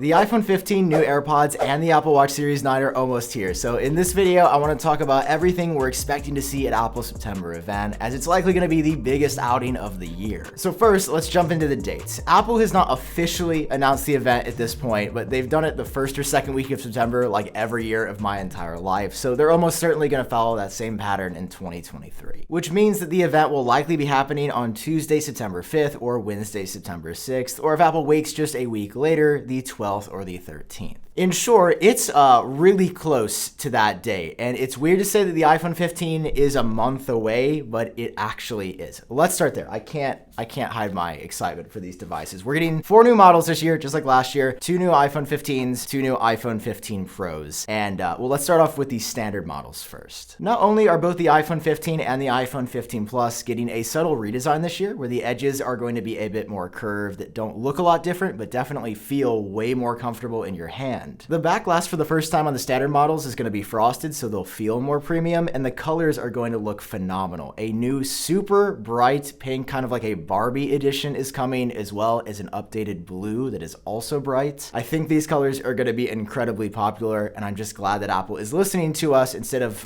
The iPhone 15, new AirPods, and the Apple Watch Series 9 are almost here. So in this video, I want to talk about everything we're expecting to see at Apple's September event, as it's likely going to be the biggest outing of the year. So first, let's jump into the dates. Apple has not officially announced the event at this point, but they've done it the first or second week of September like every year of my entire life. So they're almost certainly going to follow that same pattern in 2023, which means that the event will likely be happening on Tuesday, September 5th or Wednesday, September 6th, or if Apple wakes just a week later, the 12th or the 13th. In short, it's really close to that date, and it's weird to say that the iPhone 15 is a month away, but it actually is. Let's start there. I can't hide my excitement for these devices. We're getting 4 new models this year, just like last year, 2 new iPhone 15s, 2 new iPhone 15 Pros, and well, let's start off with the standard models first. Not only are both the iPhone 15 and the iPhone 15 Plus getting a subtle redesign this year, where the edges are going to be a bit more curved, don't look a lot different, but definitely feel way more comfortable in your hand. The back glass for the first time on the standard models is going to be frosted, so they'll feel more premium, and the colors are going to look phenomenal. A new super bright pink, kind of like a Barbie edition, is coming, as well as an updated blue that is also bright. I think these colors are going to be incredibly popular, and I'm just glad that Apple is listening to us instead of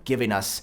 giving us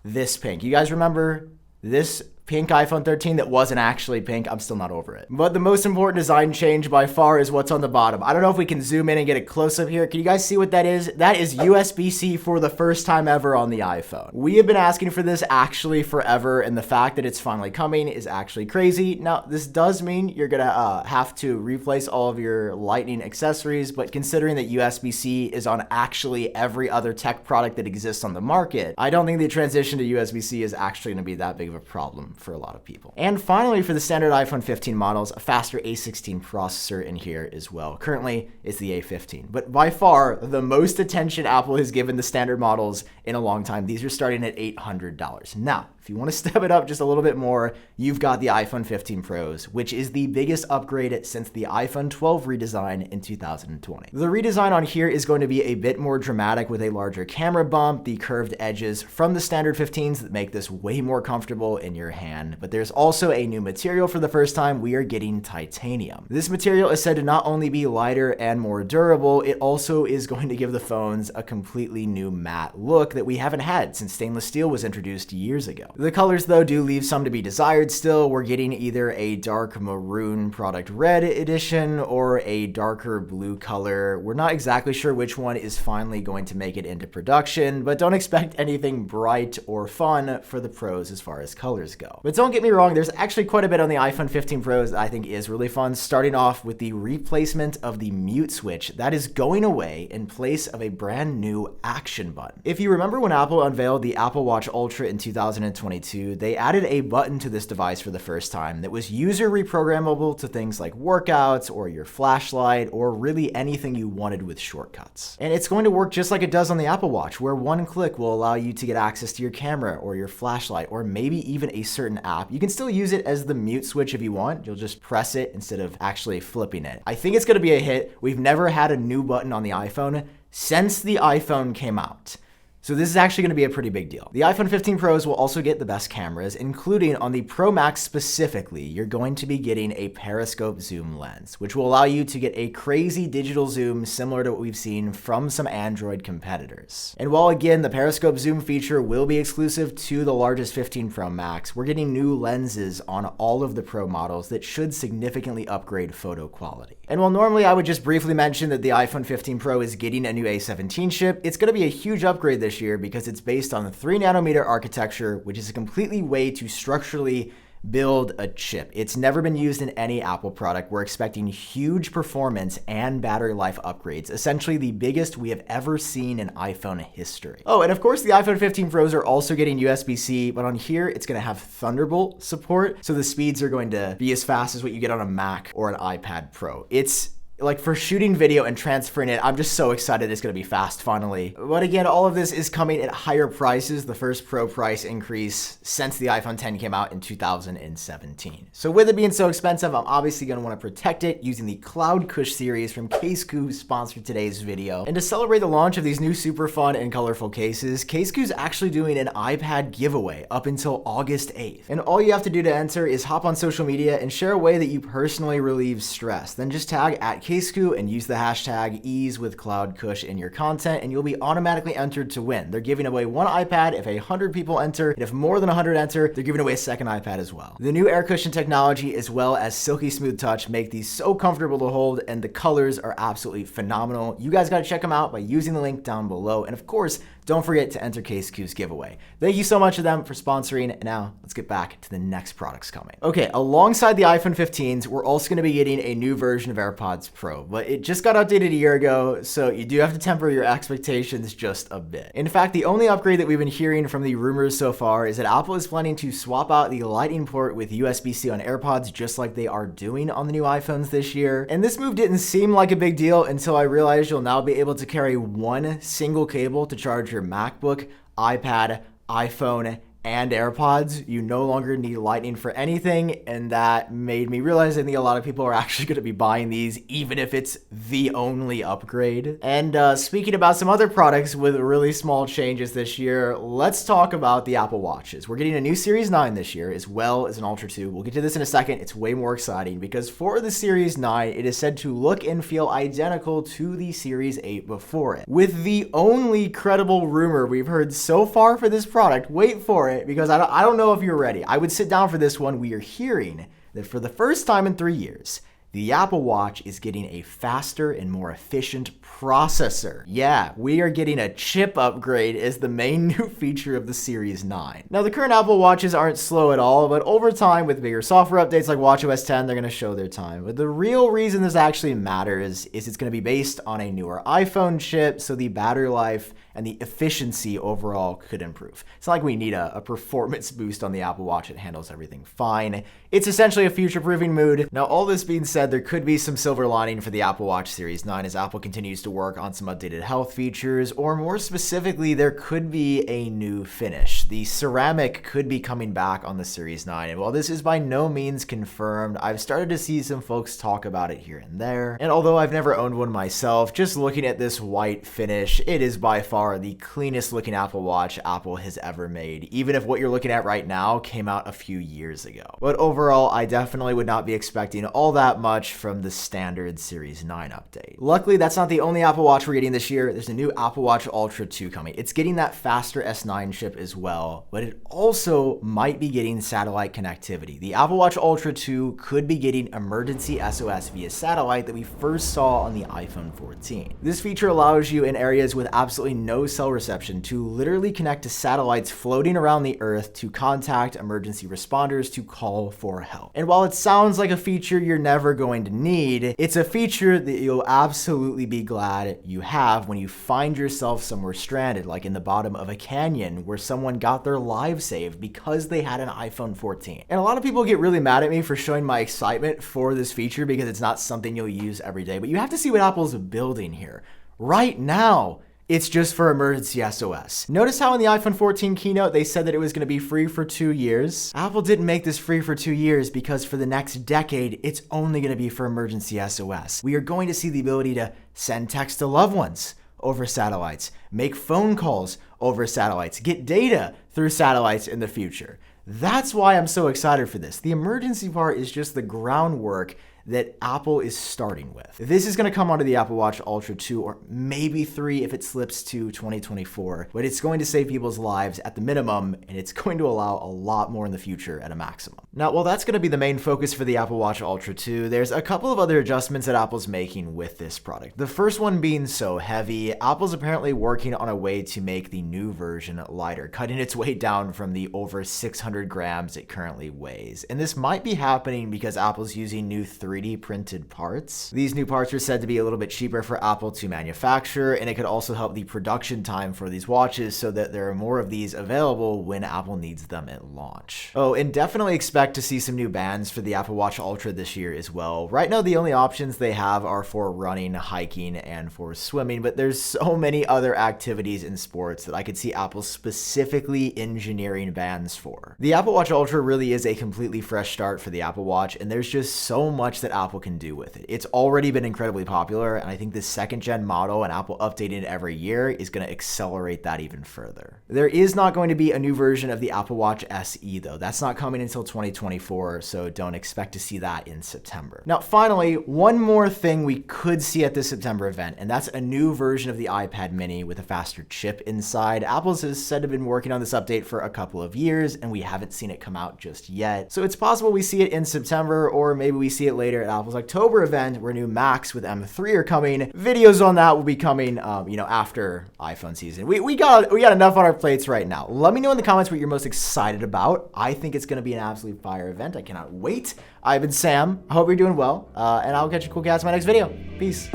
this pink. You guys remember this pink iPhone 13 that wasn't actually pink? I'm still not over it. But the most important design change by far is what's on the bottom. I don't know if we can zoom in and get a close up here. Can you guys see what that is? That is USB-C for the first time ever on the iPhone. We have been asking for this actually forever, and the fact that it's finally coming is actually crazy. Now, this does mean you're gonna have to replace all of your Lightning accessories, but considering that USB-C is on actually every other tech product that exists on the market, I don't think the transition to USB-C is actually gonna be that big of a problem for a lot of people. And finally, for the standard iPhone 15 models, a faster A16 processor in here as well. Currently, it's the A15. But by far, the most attention Apple has given the standard models in a long time. These are starting at $800. Now, if you want to step it up just a little bit more, you've got the iPhone 15 Pros, which is the biggest upgrade since the iPhone 12 redesign in 2020. The redesign on here is going to be a bit more dramatic with a larger camera bump, the curved edges from the standard 15s that make this way more comfortable in your hand. But there's also a new material for the first time. We are getting titanium. This material is said to not only be lighter and more durable, it also is going to give the phones a completely new matte look that we haven't had since stainless steel was introduced years ago. The colors, though, do leave some to be desired still. We're getting either a dark maroon product red edition or a darker blue color. We're not exactly sure which one is finally going to make it into production, but don't expect anything bright or fun for the Pros as far as colors go. But don't get me wrong, there's actually quite a bit on the iPhone 15 Pros that I think is really fun, starting off with the replacement of the mute switch that is going away in place of a brand new action button. If you remember when Apple unveiled the Apple Watch Ultra in 2022, they added a button to this device for the first time that was user reprogrammable to things like workouts or your flashlight or really anything you wanted with shortcuts. And it's going to work just like it does on the Apple Watch, where one click will allow you to get access to your camera or your flashlight or maybe even a certain app. You can still use it as the mute switch if you want. You'll just press it instead of actually flipping it. I think it's going to be a hit. We've never had a new button on the iPhone since the iPhone came out. So this is actually going to be a pretty big deal. The iPhone 15 Pros will also get the best cameras, including on the Pro Max specifically. You're going to be getting a periscope zoom lens, which will allow you to get a crazy digital zoom similar to what we've seen from some Android competitors. And while again, the periscope zoom feature will be exclusive to the largest 15 Pro Max, we're getting new lenses on all of the Pro models that should significantly upgrade photo quality. And while normally I would just briefly mention that the iPhone 15 Pro is getting a new A17 chip, it's going to be a huge upgrade this year because it's based on the 3nm architecture, which is a completely way to structurally build a chip. It's never been used in any Apple product. We're expecting huge performance and battery life upgrades, essentially the biggest we have ever seen in iPhone history. Oh, and of course the iPhone 15 Pros are also getting USB-C, but on here it's going to have Thunderbolt support, so the speeds are going to be as fast as what you get on a Mac or an iPad Pro. It's like for shooting video and transferring it, I'm just so excited it's going to be fast finally. But again, all of this is coming at higher prices, the first Pro price increase since the iPhone 10 came out in 2017. So with it being so expensive, I'm obviously going to want to protect it using the Cloud Cush series from Casecoo, who sponsored today's video. And to celebrate the launch of these new super fun and colorful cases, Casecoo's actually doing an iPad giveaway up until August 8th. And all you have to do to enter is hop on social media and share a way that you personally relieve stress. Then just tag at @CaseCoo and use the hashtag #EaseWithCloudCush in your content, and you'll be automatically entered to win. They're giving away one iPad if 100 people enter, and if more than 100 enter, they're giving away a second iPad as well. The new air cushion technology as well as silky smooth touch make these so comfortable to hold, and the colors are absolutely phenomenal. You guys got to check them out by using the link down below, and of course, don't forget to enter CaseCoo's giveaway. Thank you so much to them for sponsoring, and now let's get back to the next products coming. Okay, alongside the iPhone 15s, we're also going to be getting a new version of AirPods Pro, but it just got updated a year ago, so you do have to temper your expectations just a bit. In fact, the only upgrade that we've been hearing from the rumors so far is that Apple is planning to swap out the Lightning port with USB-C on AirPods just like they are doing on the new iPhones this year. And this move didn't seem like a big deal until I realized you'll now be able to carry one single cable to charge your MacBook, iPad, iPhone, and AirPods. You no longer need Lightning for anything, and that made me realize I think a lot of people are actually going to be buying these even if it's the only upgrade. And speaking about some other products with really small changes this year, let's talk about the Apple Watches. We're getting a new Series 9 this year as well as an Ultra 2. We'll get to this in a second. It's way more exciting because for the Series 9, it is said to look and feel identical to the Series 8 before it. With the only credible rumor we've heard so far for this product, wait for it, because I don't know if you're ready. I would sit down for this one. We are hearing that for the first time in 3 years, the Apple Watch is getting a faster and more efficient processor. Yeah, we are getting a chip upgrade as the main new feature of the Series 9. Now, the current Apple Watches aren't slow at all, but over time, with bigger software updates like watchOS 10, they're going to show their time. But the real reason this actually matters is it's going to be based on a newer iPhone chip, so the battery life and the efficiency overall could improve. It's not like we need a performance boost on the Apple Watch. It handles everything fine. It's essentially a future-proofing mood. Now, all this being said, there could be some silver lining for the Apple Watch Series 9 as Apple continues to work on some updated health features, or more specifically, there could be a new finish. The ceramic could be coming back on the Series 9, and while this is by no means confirmed, I've started to see some folks talk about it here and there. And although I've never owned one myself, just looking at this white finish, it is by far the cleanest looking Apple Watch Apple has ever made, even if what you're looking at right now came out a few years ago. But overall, I definitely would not be expecting all that much from the standard Series 9 update. Luckily, that's not the only Apple Watch we're getting this year. There's a new Apple Watch Ultra 2 coming. It's getting that faster S9 chip as well, but it also might be getting satellite connectivity. The Apple Watch Ultra 2 could be getting emergency SOS via satellite that we first saw on the iPhone 14. This feature allows you in areas with absolutely no cell reception to literally connect to satellites floating around the Earth to contact emergency responders to call for help. And while it sounds like a feature you're never going to need, it's a feature that you'll absolutely be glad you have when you find yourself somewhere stranded, like in the bottom of a canyon where someone got their lives saved because they had an iPhone 14. And a lot of people get really mad at me for showing my excitement for this feature because it's not something you'll use every day, but you have to see what Apple's building here. Right now, it's just for emergency SOS. Notice how in the iPhone 14 keynote, they said that it was going to be free for 2 years. Apple didn't make this free for 2 years because for the next decade, it's only going to be for emergency SOS. We are going to see the ability to send text to loved ones over satellites, make phone calls over satellites, get data through satellites in the future. That's why I'm so excited for this. The emergency part is just the groundwork that Apple is starting with. This is going to come onto the Apple Watch Ultra 2 or maybe 3 if it slips to 2024, but it's going to save people's lives at the minimum, and it's going to allow a lot more in the future at a maximum. Now, while that's going to be the main focus for the Apple Watch Ultra 2, there's a couple of other adjustments that Apple's making with this product. The first one being so heavy, Apple's apparently working on a way to make the new version lighter, cutting its weight down from the over 600 grams it currently weighs. And this might be happening because Apple's using new 3D printed parts. These new parts are said to be a little bit cheaper for Apple to manufacture, and it could also help the production time for these watches so that there are more of these available when Apple needs them at launch. Oh, and definitely expect to see some new bands for the Apple Watch Ultra this year as well. Right now, the only options they have are for running, hiking, and for swimming, but there's so many other activities in sports that I could see Apple specifically engineering bands for. The Apple Watch Ultra really is a completely fresh start for the Apple Watch, and there's just so much that that Apple can do with it. It's already been incredibly popular, and I think this second gen model and Apple updating it every year is going to accelerate that even further. There is not going to be a new version of the Apple Watch SE though. That's not coming until 2024, so don't expect to see that in September. Now, finally, one more thing we could see at this September event, and that's a new version of the iPad mini with a faster chip inside. Apple has said they've been working on this update for a couple of years, and we haven't seen it come out just yet. So it's possible we see it in September, or maybe we see it later at Apple's October event where new Macs with M3 are coming. Videos on that will be coming, after iPhone season. We got enough on our plates right now. Let me know in the comments what you're most excited about. I think it's going to be an absolute fire event. I cannot wait. I've been Sam. I hope you're doing well, and I'll catch you cool cats in my next video. Peace.